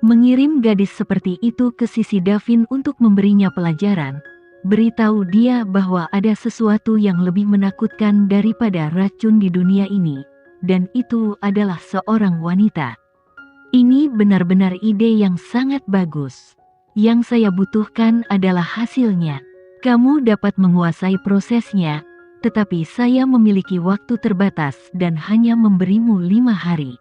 Mengirim gadis seperti itu ke sisi Davin untuk memberinya pelajaran, beritahu dia bahwa ada sesuatu yang lebih menakutkan daripada racun di dunia ini, dan itu adalah seorang wanita. Ini benar-benar ide yang sangat bagus. Yang saya butuhkan adalah hasilnya. Kamu dapat menguasai prosesnya, tetapi saya memiliki waktu terbatas dan hanya memberimu 5 hari.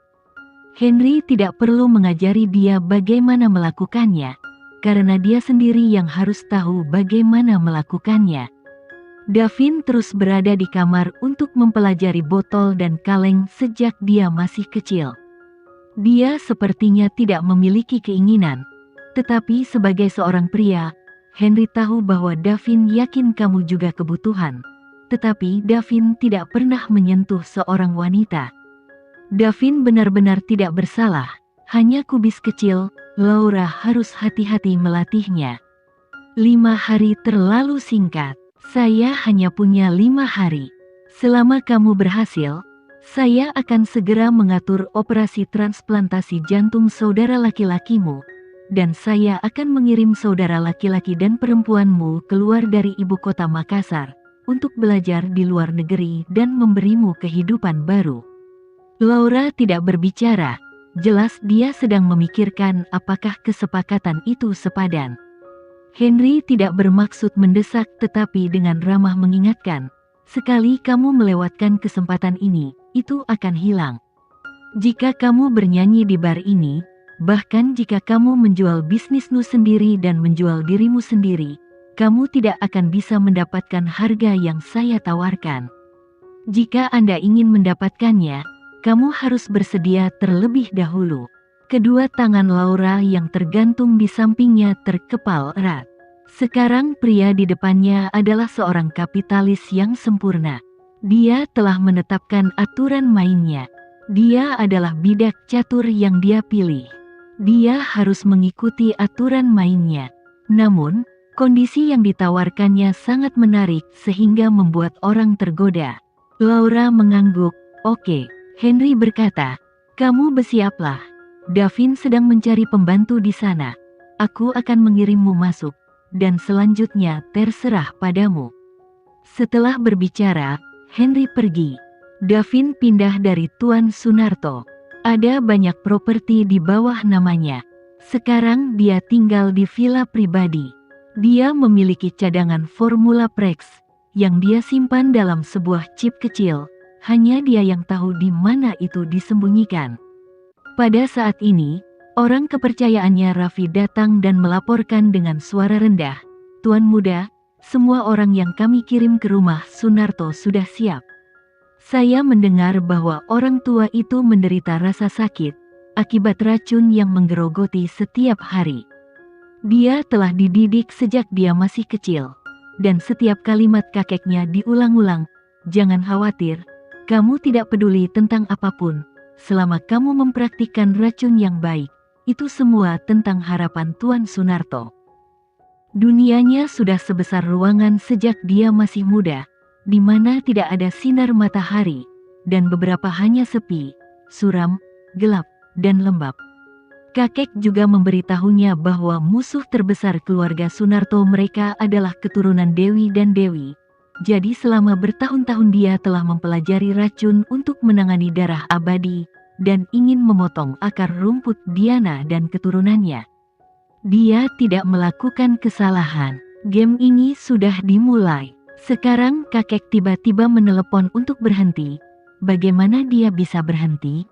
Henry tidak perlu mengajari dia bagaimana melakukannya, karena dia sendiri yang harus tahu bagaimana melakukannya. Davin terus berada di kamar untuk mempelajari botol dan kaleng sejak dia masih kecil. Dia sepertinya tidak memiliki keinginan, tetapi sebagai seorang pria, Henry tahu bahwa Davin yakin kamu juga kebutuhan. Tetapi Davin tidak pernah menyentuh seorang wanita. Davin benar-benar tidak bersalah, hanya kubis kecil, Laura harus hati-hati melatihnya. 5 hari terlalu singkat, saya hanya punya 5 hari. Selama kamu berhasil, saya akan segera mengatur operasi transplantasi jantung saudara laki-lakimu, dan saya akan mengirim saudara laki-laki dan perempuanmu keluar dari ibu kota Makassar, untuk belajar di luar negeri dan memberimu kehidupan baru. Laura tidak berbicara, jelas dia sedang memikirkan apakah kesepakatan itu sepadan. Henry tidak bermaksud mendesak tetapi dengan ramah mengingatkan, sekali kamu melewatkan kesempatan ini, itu akan hilang. Jika kamu bernyanyi di bar ini, bahkan jika kamu menjual bisnismu sendiri dan menjual dirimu sendiri, kamu tidak akan bisa mendapatkan harga yang saya tawarkan. Jika Anda ingin mendapatkannya, kamu harus bersedia terlebih dahulu. Kedua tangan Laura yang tergantung di sampingnya terkepal erat. Sekarang pria di depannya adalah seorang kapitalis yang sempurna. Dia telah menetapkan aturan mainnya. Dia adalah bidak catur yang dia pilih. Dia harus mengikuti aturan mainnya. Namun, kondisi yang ditawarkannya sangat menarik sehingga membuat orang tergoda. Laura mengangguk. Oke. Henry berkata, kamu bersiaplah. Davin sedang mencari pembantu di sana. Aku akan mengirimmu masuk, dan selanjutnya terserah padamu. Setelah berbicara, Henry pergi. Davin pindah dari Tuan Sunarto. Ada banyak properti di bawah namanya. Sekarang dia tinggal di villa pribadi. Dia memiliki cadangan Formula Prex, yang dia simpan dalam sebuah chip kecil. Hanya dia yang tahu di mana itu disembunyikan. Pada saat ini, orang kepercayaannya Raffi datang dan melaporkan dengan suara rendah, Tuan Muda, semua orang yang kami kirim ke rumah Sunarto sudah siap. Saya mendengar bahwa orang tua itu menderita rasa sakit, akibat racun yang menggerogoti setiap hari. Dia telah dididik sejak dia masih kecil, dan setiap kalimat kakeknya diulang-ulang, jangan khawatir. Kamu tidak peduli tentang apapun, selama kamu mempraktikkan racun yang baik. Itu semua tentang harapan Tuan Sunarto. Dunianya sudah sebesar ruangan sejak dia masih muda, di mana tidak ada sinar matahari, dan beberapa hanya sepi, suram, gelap, dan lembab. Kakek juga memberitahunya bahwa musuh terbesar keluarga Sunarto mereka adalah keturunan Dewi dan Dewi. Jadi selama bertahun-tahun dia telah mempelajari racun untuk menangani darah abadi, dan ingin memotong akar rumput Diana dan keturunannya. Dia tidak melakukan kesalahan. Game ini sudah dimulai. Sekarang kakek tiba-tiba menelepon untuk berhenti. Bagaimana dia bisa berhenti?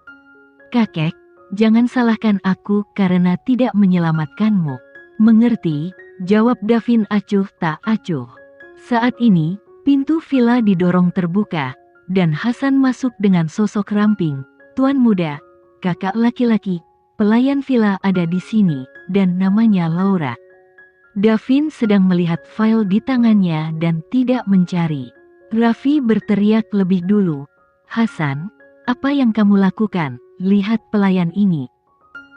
Kakek, jangan salahkan aku karena tidak menyelamatkanmu. Mengerti? Jawab Davin acuh tak acuh. Saat ini, pintu villa didorong terbuka, dan Hasan masuk dengan sosok ramping. Tuan Muda, kakak laki-laki, pelayan villa ada di sini, dan namanya Laura. Davin sedang melihat file di tangannya dan tidak mencari. Raffi berteriak lebih dulu. Hasan, apa yang kamu lakukan? Lihat pelayan ini.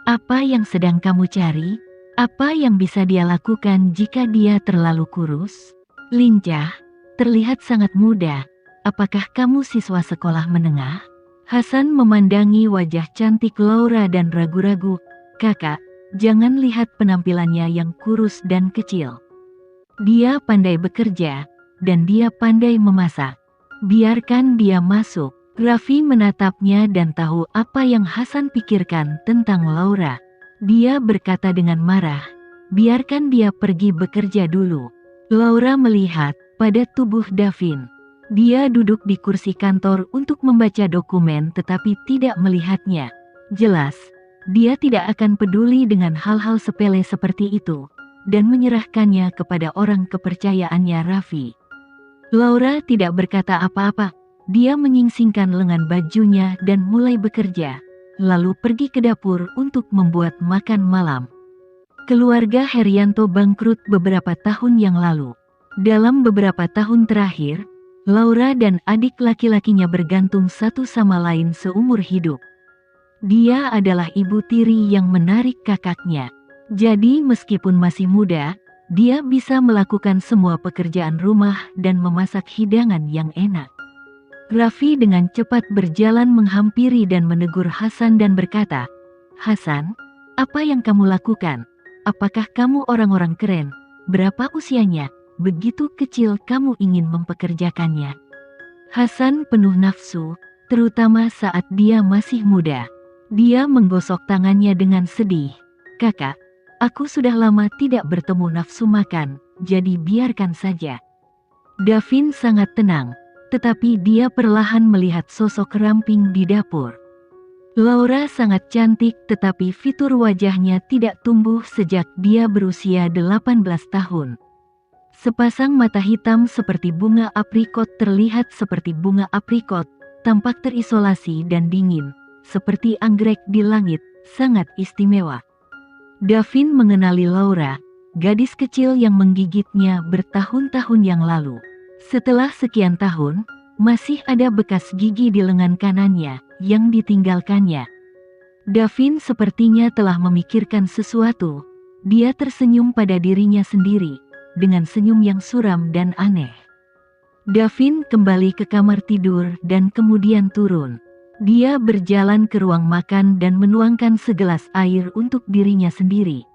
Apa yang sedang kamu cari? Apa yang bisa dia lakukan jika dia terlalu kurus? Lincah? Terlihat sangat muda. Apakah kamu siswa sekolah menengah? Hasan memandangi wajah cantik Laura dan ragu-ragu. Kakak, Jangan lihat penampilannya yang kurus dan kecil. Dia pandai bekerja, dan dia pandai memasak. Biarkan dia masuk. Raffi menatapnya dan tahu apa yang Hasan pikirkan tentang Laura. Dia berkata dengan marah, biarkan dia pergi bekerja dulu. Laura melihat pada tubuh Davin. Dia duduk di kursi kantor untuk membaca dokumen tetapi tidak melihatnya. Jelas, dia tidak akan peduli dengan hal-hal sepele seperti itu, dan menyerahkannya kepada orang kepercayaannya Raffi. Laura tidak berkata apa-apa. Dia menyingsingkan lengan bajunya dan mulai bekerja, lalu pergi ke dapur untuk membuat makan malam. Keluarga Herianto bangkrut beberapa tahun yang lalu. Dalam beberapa tahun terakhir, Laura dan adik laki-lakinya bergantung satu sama lain seumur hidup. Dia adalah ibu tiri yang menarik kakaknya. Jadi meskipun masih muda, dia bisa melakukan semua pekerjaan rumah dan memasak hidangan yang enak. Raffi dengan cepat berjalan menghampiri dan menegur Hasan dan berkata, Hasan, apa yang kamu lakukan? Apakah kamu orang-orang keren? Berapa usianya? Begitu kecil kamu ingin mempekerjakannya. Hasan penuh nafsu, terutama saat dia masih muda. Dia menggosok tangannya dengan sedih. Kakak, aku sudah lama tidak bertemu nafsu makan, jadi biarkan saja. Davin sangat tenang, tetapi dia perlahan melihat sosok ramping di dapur. Laura sangat cantik tetapi fitur wajahnya tidak tumbuh sejak dia berusia 18 tahun. Sepasang mata hitam seperti bunga aprikot terlihat seperti bunga aprikot, tampak terisolasi dan dingin, seperti anggrek di langit, sangat istimewa. Davin mengenali Laura, gadis kecil yang menggigitnya bertahun-tahun yang lalu. Setelah sekian tahun, masih ada bekas gigi di lengan kanannya yang ditinggalkannya. Davin sepertinya telah memikirkan sesuatu. Dia tersenyum pada dirinya sendiri, dengan senyum yang suram dan aneh. Davin kembali ke kamar tidur dan kemudian turun. Dia berjalan ke ruang makan dan menuangkan segelas air untuk dirinya sendiri.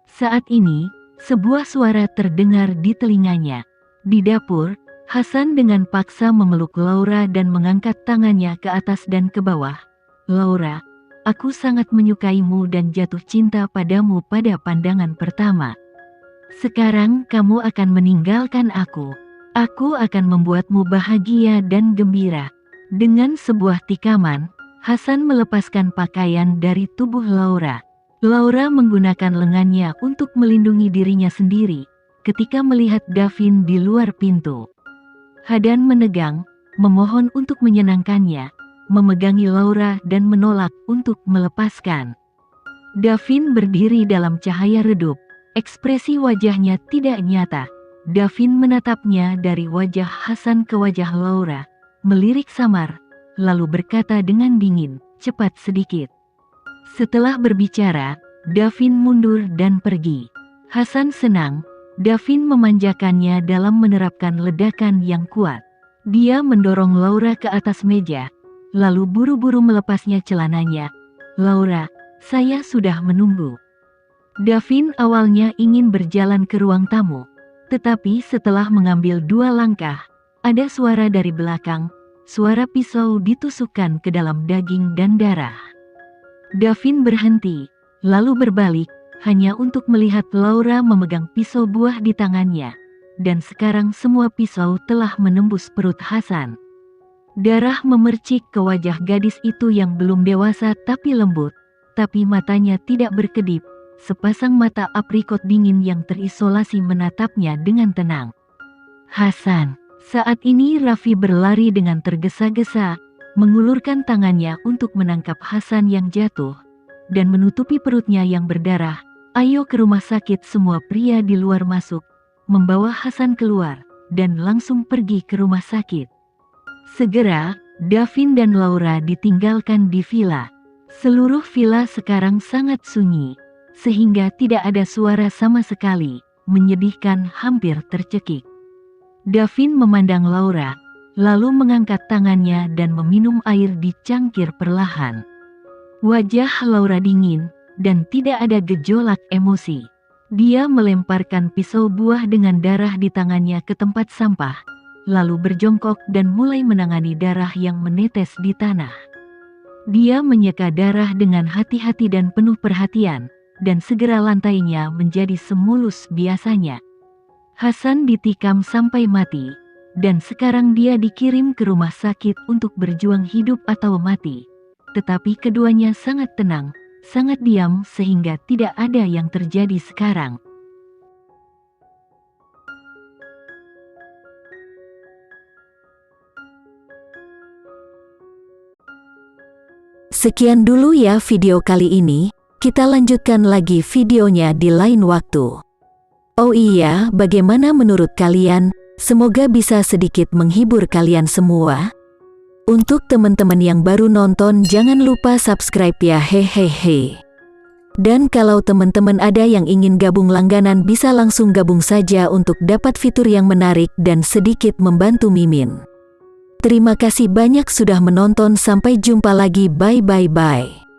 Saat ini, sebuah suara terdengar di telinganya. Di dapur, Hasan dengan paksa memeluk Laura dan mengangkat tangannya ke atas dan ke bawah. Laura, aku sangat menyukaimu dan jatuh cinta padamu pada pandangan pertama. Sekarang kamu akan meninggalkan aku. Aku akan membuatmu bahagia dan gembira. Dengan sebuah tikaman, Hasan melepaskan pakaian dari tubuh Laura. Laura menggunakan lengannya untuk melindungi dirinya sendiri ketika melihat Davin di luar pintu. Hadan menegang, memohon untuk menyenangkannya, memegangi Laura dan menolak untuk melepaskan. Davin berdiri dalam cahaya redup, ekspresi wajahnya tidak nyata. Davin menatapnya dari wajah Hasan ke wajah Laura, melirik samar, lalu berkata dengan dingin, cepat sedikit. Setelah berbicara, Davin mundur dan pergi. Hasan senang, Davin memanjakannya dalam menerapkan ledakan yang kuat. Dia mendorong Laura ke atas meja, lalu buru-buru melepasnya celananya. Laura, saya sudah menunggu. Davin awalnya ingin berjalan ke ruang tamu, tetapi setelah mengambil 2 langkah, ada suara dari belakang, suara pisau ditusukkan ke dalam daging dan darah. Davin berhenti, lalu berbalik, hanya untuk melihat Laura memegang pisau buah di tangannya. Dan sekarang semua pisau telah menembus perut Hasan. Darah memercik ke wajah gadis itu yang belum dewasa tapi lembut, tapi matanya tidak berkedip. Sepasang mata aprikot dingin yang terisolasi menatapnya dengan tenang. Hasan. Saat ini Raffi berlari dengan tergesa-gesa, mengulurkan tangannya untuk menangkap Hasan yang jatuh, dan menutupi perutnya yang berdarah. Ayo ke rumah sakit, semua pria di luar masuk, membawa Hasan keluar, dan langsung pergi ke rumah sakit. Segera, Davin dan Laura ditinggalkan di villa. Seluruh villa sekarang sangat sunyi, sehingga tidak ada suara sama sekali, menyedihkan, hampir tercekik. Davin memandang Laura, lalu mengangkat tangannya dan meminum air di cangkir perlahan. Wajah Laura dingin, dan tidak ada gejolak emosi. Dia melemparkan pisau buah dengan darah di tangannya ke tempat sampah, lalu berjongkok dan mulai menangani darah yang menetes di tanah. Dia menyeka darah dengan hati-hati dan penuh perhatian, dan segera lantainya menjadi semulus biasanya. Hasan ditikam sampai mati, dan sekarang dia dikirim ke rumah sakit untuk berjuang hidup atau mati. Tetapi keduanya sangat tenang, sangat diam sehingga tidak ada yang terjadi sekarang. Sekian dulu ya video kali ini, kita lanjutkan lagi videonya di lain waktu. Oh iya, bagaimana menurut kalian? Semoga bisa sedikit menghibur kalian semua. Untuk teman-teman yang baru nonton jangan lupa subscribe ya hehehe. Dan kalau teman-teman ada yang ingin gabung langganan bisa langsung gabung saja untuk dapat fitur yang menarik dan sedikit membantu Mimin. Terima kasih banyak sudah menonton, sampai jumpa lagi, bye bye bye.